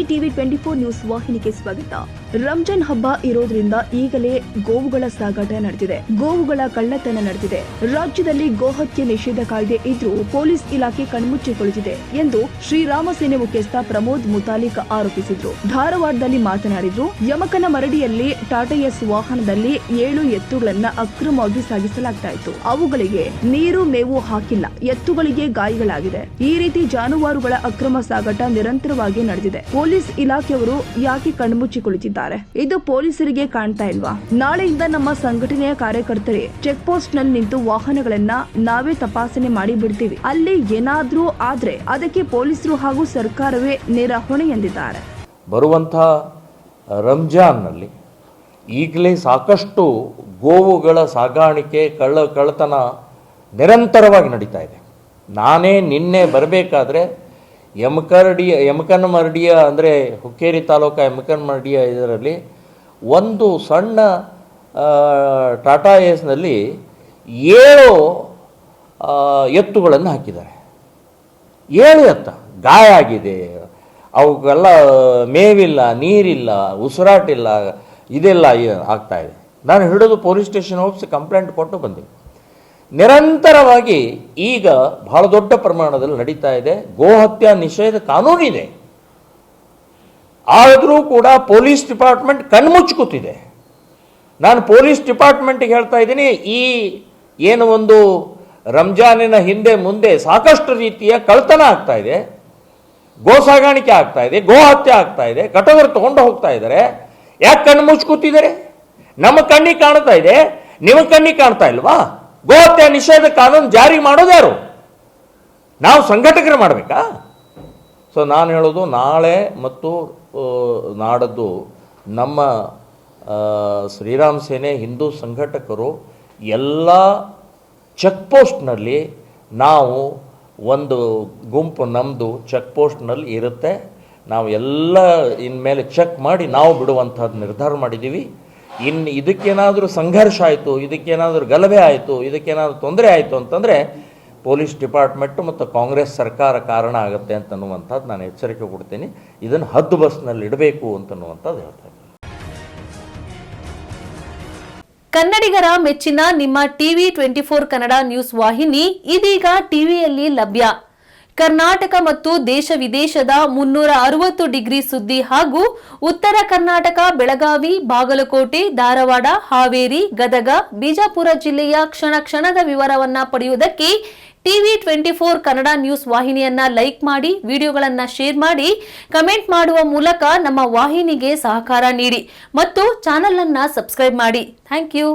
TV 24 news ವಾಹಿನಿಗೆ ಸ್ವಾಗತ. ರಂಜಾನ್ ಹಬ್ಬ ಇರೋದ್ರಿಂದ ಈಗಲೇ ಗೋವುಗಳ ಸಾಗಾಟ ನಡೆದಿದೆ, ಗೋವುಗಳ ಕಳ್ಳತನ ನಡೆದಿದೆ. ರಾಜ್ಯದಲ್ಲಿ ಗೋಹತ್ಯೆ ನಿಷೇಧ ಕಾಯ್ದೆ ಇದ್ರೂ ಪೊಲೀಸ್ ಇಲಾಖೆ ಕಣ್ಮುಚ್ಚಿ ಕುಳಿತಿದೆ ಎಂದು ಶ್ರೀರಾಮ ಸೇನೆ ಮುಖ್ಯಸ್ಥ ಪ್ರಮೋದ್ ಮುತಾಲಿಕ್ ಆರೋಪಿಸಿದ್ರು. ಧಾರವಾಡದಲ್ಲಿ ಮಾತನಾಡಿದ್ರು. ಯಮಕನ ಮರಡಿಯಲ್ಲಿ ಟಾಟಾ ಎಸ್ ವಾಹನದಲ್ಲಿ 7 ಎತ್ತುಗಳನ್ನ ಅಕ್ರಮವಾಗಿ ಸಾಗಿಸಲಾಗ್ತಾ ಇತ್ತು. ಅವುಗಳಿಗೆ ನೀರು ಮೇವು ಹಾಕಿಲ್ಲ, ಎತ್ತುಗಳಿಗೆ ಗಾಯಗಳಾಗಿದೆ. ಈ ರೀತಿ ಜಾನುವಾರುಗಳ ಅಕ್ರಮ ಸಾಗಾಟ ನಿರಂತರವಾಗಿ ನಡೆದಿದೆ. ಪೊಲೀಸ್ ಇಲಾಖೆಯವರು ಯಾಕೆ ಕಣ್ಮುಚ್ಚಿ ಕುಳಿತಿದ್ದಾರೆ? ಇದು ಪೊಲೀಸರಿಗೆ ಕಾಣ್ತಾ ಇಲ್ವಾ? ನಾಳೆಯಿಂದ ನಮ್ಮ ಸಂಘಟನೆಯ ಕಾರ್ಯಕರ್ತರೇ ಚೆಕ್ ಪೋಸ್ಟ್ ನಲ್ಲಿ ನಿಂತು ವಾಹನಗಳನ್ನ ನಾವೇ ತಪಾಸಣೆ ಮಾಡಿ ಬಿಡ್ತೀವಿ. ಅಲ್ಲಿ ಏನಾದ್ರೂ ಆದ್ರೆ ಅದಕ್ಕೆ ಪೊಲೀಸರು ಹಾಗೂ ಸರ್ಕಾರವೇ ನೇರ ಹೊಣೆ ಎಂದಿದ್ದಾರೆ. ಬರುವಂತಹ ರಂಜಾನ್ ನಲ್ಲಿ ಈಗಲೇ ಸಾಕಷ್ಟು ಗೋವುಗಳ ಸಾಗಾಣಿಕೆ ಕಳ್ಳತನ ನಿರಂತರವಾಗಿ ನಡೀತಾ ಇದೆ. ನಾನೇ ನಿನ್ನೆ ಬರಬೇಕಾದ್ರೆ ಯಮಕನಮರಡಿಯ ಅಂದರೆ ಹುಕ್ಕೇರಿ ತಾಲೂಕು ಯಮಕನಮರಡಿಯ ಇದರಲ್ಲಿ ಒಂದು ಸಣ್ಣ ಟಾಟಾ ಎಸ್ನಲ್ಲಿ 7 ಎತ್ತುಗಳನ್ನು ಹಾಕಿದ್ದಾರೆ. 7 ಎತ್ತ ಗಾಯ ಆಗಿದೆ, ಅವುಗೆಲ್ಲ ಮೇವಿಲ್ಲ, ನೀರಿಲ್ಲ, ಉಸಿರಾಟಿಲ್ಲ, ಇದೆಲ್ಲ ಆಗ್ತಾಯಿದೆ. ನಾನು ಹಿಡಿದು ಪೊಲೀಸ್ ಸ್ಟೇಷನ್ ಹೋಗಿ ಕಂಪ್ಲೇಂಟ್ ಕೊಟ್ಟು ಬಂದೀನಿ. ನಿರಂತರವಾಗಿ ಈಗ ಬಹಳ ದೊಡ್ಡ ಪ್ರಮಾಣದಲ್ಲಿ ನಡೀತಾ ಇದೆ. ಗೋಹತ್ಯಾ ನಿಷೇಧ ಕಾನೂನಿದೆ, ಆದರೂ ಕೂಡ ಪೊಲೀಸ್ ಡಿಪಾರ್ಟ್ಮೆಂಟ್ ಕಣ್ಮುಚ್ಚುತ್ತಿದೆ. ನಾನು ಪೊಲೀಸ್ ಡಿಪಾರ್ಟ್ಮೆಂಟ್ಗೆ ಹೇಳ್ತಾ ಇದ್ದೀನಿ, ಈ ಏನು ಒಂದು ರಂಜಾನಿನ ಹಿಂದೆ ಮುಂದೆ ಸಾಕಷ್ಟು ರೀತಿಯ ಕಳ್ತನ ಆಗ್ತಾ ಇದೆ, ಗೋ ಸಾಗಾಣಿಕೆ ಆಗ್ತಾ ಇದೆ, ಗೋಹತ್ಯೆ ಆಗ್ತಾ ಇದೆ, ಕಟಗರು ತಗೊಂಡು ಹೋಗ್ತಾ ಇದ್ದಾರೆ. ಯಾಕೆ ಕಣ್ಣು ಮುಚ್ಕೋತಿದ್ದಾರೆ? ನಮ್ಮ ಕಣ್ಣಿಗೆ ಕಾಣ್ತಾ ಇದೆ, ನಿಮ್ಮ ಕಣ್ಣಿಗೆ ಕಾಣ್ತಾ ಇಲ್ವಾ? ಗೋಹತ್ಯೆ ನಿಷೇಧ ಕಾನೂನು ಜಾರಿ ಮಾಡೋದು ಯಾರು? ನಾವು ಸಂಘಟಕರು ಮಾಡಬೇಕಾ? ಸೊ ನಾನು ಹೇಳೋದು, ನಾಳೆ ಮತ್ತು ನಾಡದ್ದು ನಮ್ಮ ಶ್ರೀರಾಮ ಸೇನೆ ಹಿಂದೂ ಸಂಘಟಕರು ಎಲ್ಲ ಚೆಕ್ ಪೋಸ್ಟ್ನಲ್ಲಿ ನಾವು ಒಂದು ಗುಂಪು ನಮ್ಮದು ಚೆಕ್ ಪೋಸ್ಟ್ನಲ್ಲಿ ಇರುತ್ತೆ. ನಾವು ಎಲ್ಲ ಇನ್ಮೇಲೆ ಚೆಕ್ ಮಾಡಿ ನಾವು ಬಿಡುವಂಥದ್ದು ನಿರ್ಧಾರ ಮಾಡಿದ್ದೀವಿ. ಇನ್ನು ಇದಕ್ಕೇನಾದರೂ ಸಂಘರ್ಷ ಆಯಿತು, ಇದಕ್ಕೇನಾದರೂ ಗಲಭೆ ಆಯಿತು, ಇದಕ್ಕೇನಾದರೂ ತೊಂದರೆ ಆಯಿತು ಅಂತಂದರೆ ಪೊಲೀಸ್ ಡಿಪಾರ್ಟ್ಮೆಂಟು ಮತ್ತು ಕಾಂಗ್ರೆಸ್ ಸರ್ಕಾರ ಕಾರಣ ಆಗುತ್ತೆ ಅಂತನ್ನುವಂಥದ್ದು ನಾನು ಎಚ್ಚರಿಕೆ ಕೊಡ್ತೀನಿ. ಇದನ್ನು ಹದ್ದು ಬಸ್ನಲ್ಲಿ ಇಡಬೇಕು ಅಂತನ್ನುವಂಥದ್ದು ಹೇಳ್ತಾ ಇದ್ದೀನಿ. ಕನ್ನಡಿಗರ ಮೆಚ್ಚಿನ ನಿಮ್ಮ ಟಿವಿ 24 ಕನ್ನಡ ನ್ಯೂಸ್ ವಾಹಿನಿ ಇದೀಗ ಟಿವಿಯಲ್ಲಿ ಲಭ್ಯ. ಕರ್ನಾಟಕ ಮತ್ತು ದೇಶ ವಿದೇಶದ 360 ಡಿಗ್ರಿ ಸುದ್ದಿ ಹಾಗೂ ಉತ್ತರ ಕರ್ನಾಟಕ, ಬೆಳಗಾವಿ, ಬಾಗಲಕೋಟೆ, ಧಾರವಾಡ, ಹಾವೇರಿ, ಗದಗ, ಬಿಜಾಪುರ ಜಿಲ್ಲೆಯ ಕ್ಷಣ ಕ್ಷಣದ ವಿವರವನ್ನ ಪಡೆಯುವುದಕ್ಕೆ ಟಿವಿ 24 ಕನ್ನಡ ನ್ಯೂಸ್ ವಾಹಿನಿಯನ್ನ ಲೈಕ್ ಮಾಡಿ, ವಿಡಿಯೋಗಳನ್ನ ಶೇರ್ ಮಾಡಿ, ಕಮೆಂಟ್ ಮಾಡುವ ಮೂಲಕ ನಮ್ಮ ವಾಹಿನಿಗೆ ಸಹಕಾರ ನೀಡಿ ಮತ್ತು ಚಾನೆಲ್ ಅನ್ನ ಸಬ್ಸ್ಕ್ರೈಬ್ ಮಾಡಿ. Thank you.